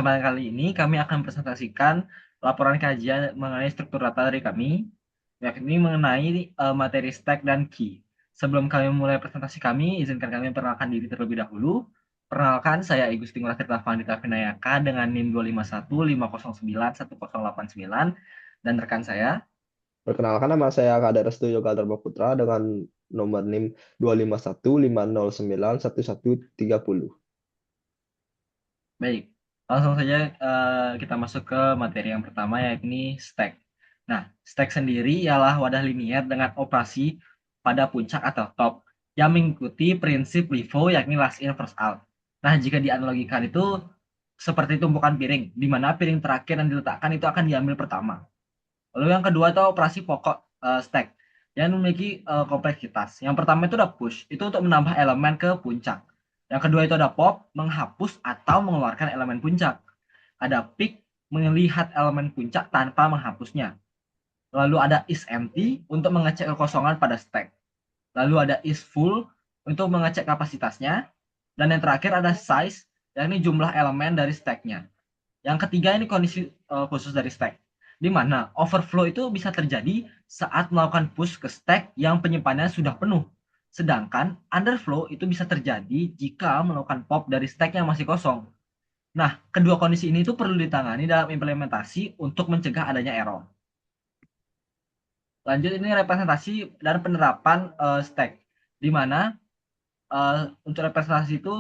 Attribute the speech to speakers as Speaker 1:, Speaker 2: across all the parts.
Speaker 1: Kesempatan kali ini kami akan presentasikan laporan kajian mengenai struktur data dari kami, yakni mengenai materi stack dan key. Sebelum kami mulai presentasi kami, izinkan kami memperkenalkan diri terlebih dahulu. Perkenalkan, saya Igusti Ngurah Tirta Fandita Vinayaka dengan NIM 25150911089 dan rekan saya.
Speaker 2: Perkenalkan, nama saya Kak Restu Yoga Dharma Putra dengan nomor NIM 25150911130.
Speaker 1: Baik, langsung saja kita masuk ke materi yang pertama, yakni stack. Nah, stack sendiri ialah wadah linier dengan operasi pada puncak atau top yang mengikuti prinsip LIFO, yakni last in first out. Nah, jika dianalogikan itu seperti tumpukan piring, di mana piring terakhir yang diletakkan itu akan diambil pertama. Lalu yang kedua itu operasi pokok stack yang memiliki kompleksitas. Yang pertama itu ada push, itu untuk menambah elemen ke puncak. Yang kedua itu ada pop, menghapus atau mengeluarkan elemen puncak. Ada pick, melihat elemen puncak tanpa menghapusnya. Lalu ada is empty untuk mengecek kekosongan pada stack. Lalu ada is full untuk mengecek kapasitasnya. Dan yang terakhir ada size, yakni jumlah elemen dari stacknya. Yang ketiga ini kondisi khusus dari stack, di mana overflow itu bisa terjadi saat melakukan push ke stack yang penyimpanannya sudah penuh. Sedangkan underflow itu bisa terjadi jika melakukan pop dari stack yang masih kosong. Nah, kedua kondisi ini itu perlu ditangani dalam implementasi untuk mencegah adanya error. Lanjut, ini representasi dan penerapan stack, di mana untuk representasi itu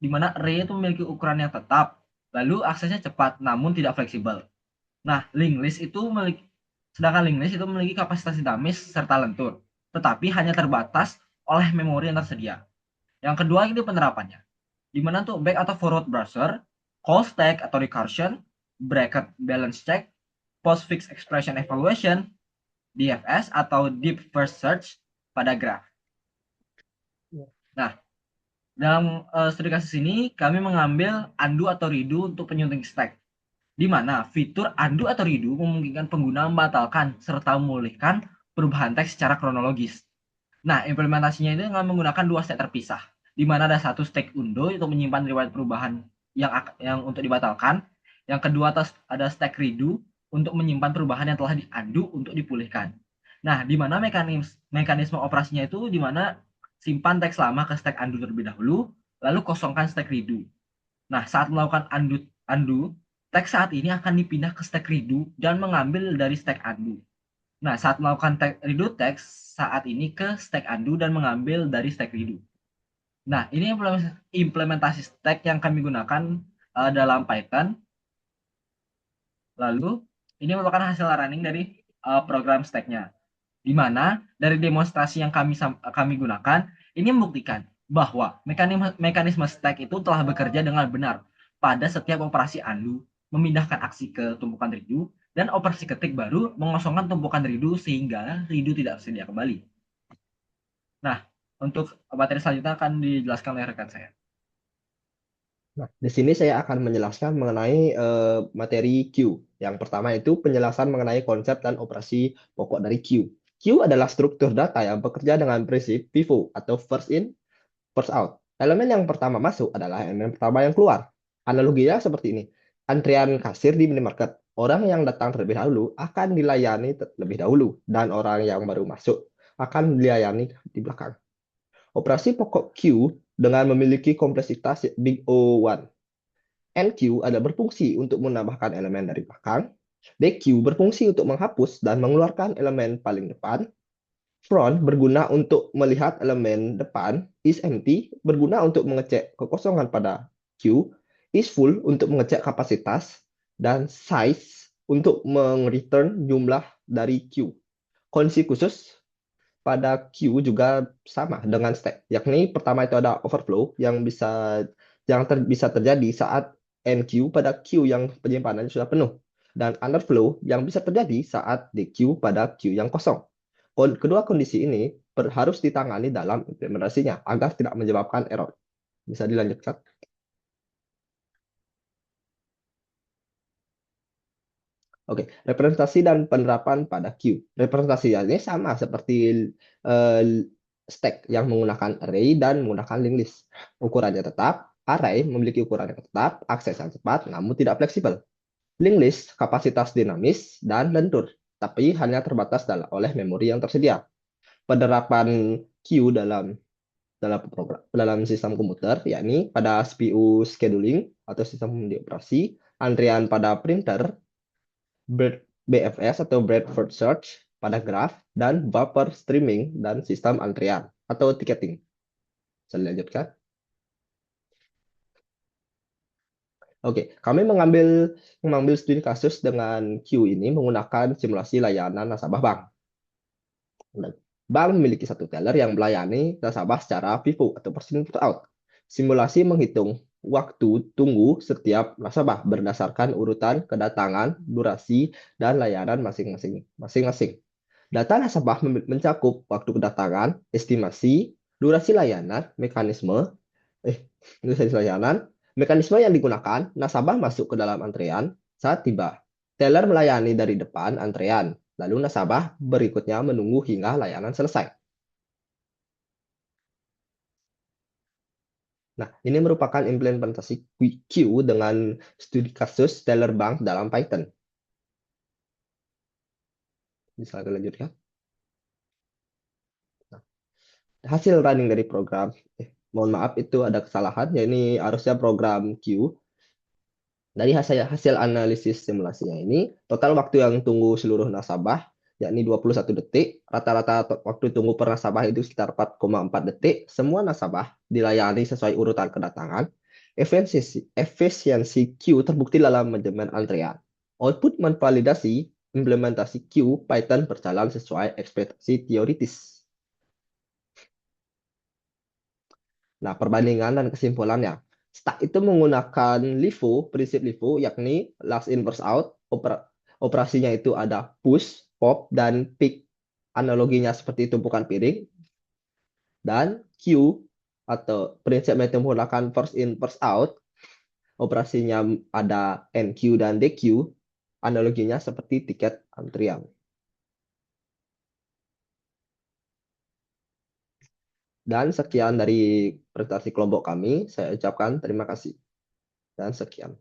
Speaker 1: di mana array itu memiliki ukuran yang tetap, lalu aksesnya cepat namun tidak fleksibel. Nah, sedangkan link list itu memiliki kapasitas dinamis serta lentur, tetapi hanya terbatas oleh memori yang tersedia. Yang kedua ini penerapannya, di mana untuk back atau forward browser, call stack atau recursion, bracket balance check, postfix expression evaluation, DFS atau deep first search pada graph. Nah, dalam studi kasus ini kami mengambil undo atau redo untuk penyunting stack, di mana fitur undo atau redo memungkinkan pengguna membatalkan serta memulihkan perubahan teks secara kronologis. Nah, implementasinya itu dengan menggunakan dua stack terpisah, di mana ada satu stack undo untuk menyimpan riwayat perubahan yang untuk dibatalkan. Yang kedua ada stack redo untuk menyimpan perubahan yang telah di-undo untuk dipulihkan. Nah, di mana mekanisme operasinya itu di mana simpan teks lama ke stack undo terlebih dahulu, lalu kosongkan stack redo. Nah, saat melakukan undo, teks saat ini akan dipindah ke stack redo dan mengambil dari stack undo. Nah, saat melakukan redo teks saat ini ke stack undo dan mengambil dari stack redo. Nah, ini implementasi stack yang kami gunakan dalam Python. Lalu, ini merupakan hasil running dari program stacknya. Di mana dari demonstrasi yang kami gunakan, ini membuktikan bahwa mekanisme stack itu telah bekerja dengan benar pada setiap operasi undo, memindahkan aksi ke tumpukan redo, dan operasi ketik baru mengosongkan tumpukan redo sehingga redo tidak tersedia kembali. Nah, untuk materi selanjutnya akan dijelaskan oleh rekan saya.
Speaker 2: Nah, di sini saya akan menjelaskan mengenai materi Q. Yang pertama itu penjelasan mengenai konsep dan operasi pokok dari Q. Q adalah struktur data yang bekerja dengan prinsip FIFO atau first in, first out. Elemen yang pertama masuk adalah elemen pertama yang keluar. Analoginya seperti ini. Antrian kasir di minimarket. Orang yang datang terlebih dahulu akan dilayani terlebih dahulu, dan orang yang baru masuk akan dilayani di belakang. Operasi pokok Q dengan memiliki kompleksitas big O1. NQ ada berfungsi untuk menambahkan elemen dari belakang. DQ berfungsi untuk menghapus dan mengeluarkan elemen paling depan. Front berguna untuk melihat elemen depan. Is empty berguna untuk mengecek kekosongan pada Q. Is full untuk mengecek kapasitas. Dan size untuk meng-return jumlah dari Q. Kondisi khusus pada Q juga sama dengan stack, yakni pertama itu ada overflow bisa terjadi saat NQ pada Q yang penyimpanannya sudah penuh, dan underflow yang bisa terjadi saat DQ pada Q yang kosong. Kedua kondisi ini harus ditangani dalam implementasinya agar tidak menyebabkan error. Bisa dilanjutkan. Oke, representasi dan penerapan pada Q. Representasinya sama seperti stack yang menggunakan array dan menggunakan linked list. Ukurannya tetap, Array memiliki ukuran yang tetap, akses yang cepat, namun tidak fleksibel. Linked list kapasitas dinamis dan lentur, tapi hanya terbatas oleh memori yang tersedia. Penerapan queue dalam sistem komputer, yakni pada CPU scheduling atau sistem dioperasi, antrian pada printer, BFS atau breadth search pada graf, dan buffer streaming dan sistem antrian atau ticketing. Saya lanjutkan. Oke, kami mengambil studi kasus dengan Q ini menggunakan simulasi layanan nasabah bank. Bank memiliki satu teller yang melayani nasabah secara FIFO atau first in first out. Simulasi menghitung waktu tunggu setiap nasabah berdasarkan urutan kedatangan, durasi, dan layanan masing-masing. Data nasabah mencakup waktu kedatangan, estimasi, durasi layanan, eh, mekanisme yang digunakan, nasabah masuk ke dalam antrean saat tiba. Teller melayani dari depan antrean, lalu nasabah berikutnya menunggu hingga layanan selesai. Nah, ini merupakan implementasi Q dengan studi kasus teller bank dalam Python. Bisa dilanjutkan. Nah, hasil running dari program, mohon maaf itu ada kesalahan, ya ini harusnya program Q. Dari hasil analisis simulasinya ini, total waktu yang tunggu seluruh nasabah yakni 21 detik, rata-rata waktu tunggu per nasabah itu sekitar 4,4 detik, semua nasabah dilayani sesuai urutan kedatangan, efisiensi Q terbukti dalam manajemen antrean. Output menvalidasi implementasi Q Python berjalan sesuai ekspektasi teoritis. Nah, perbandingan dan kesimpulannya. Stack itu menggunakan prinsip LIFO, yakni last in first out. Operasinya itu ada push, pop, dan pick. Analoginya seperti tumpukan piring. Dan queue atau prinsip metode menggunakan first in first out. Operasinya ada NQ dan DQ. Analoginya seperti tiket antrian. Dan sekian dari presentasi kelompok kami. Saya ucapkan terima kasih. Dan sekian.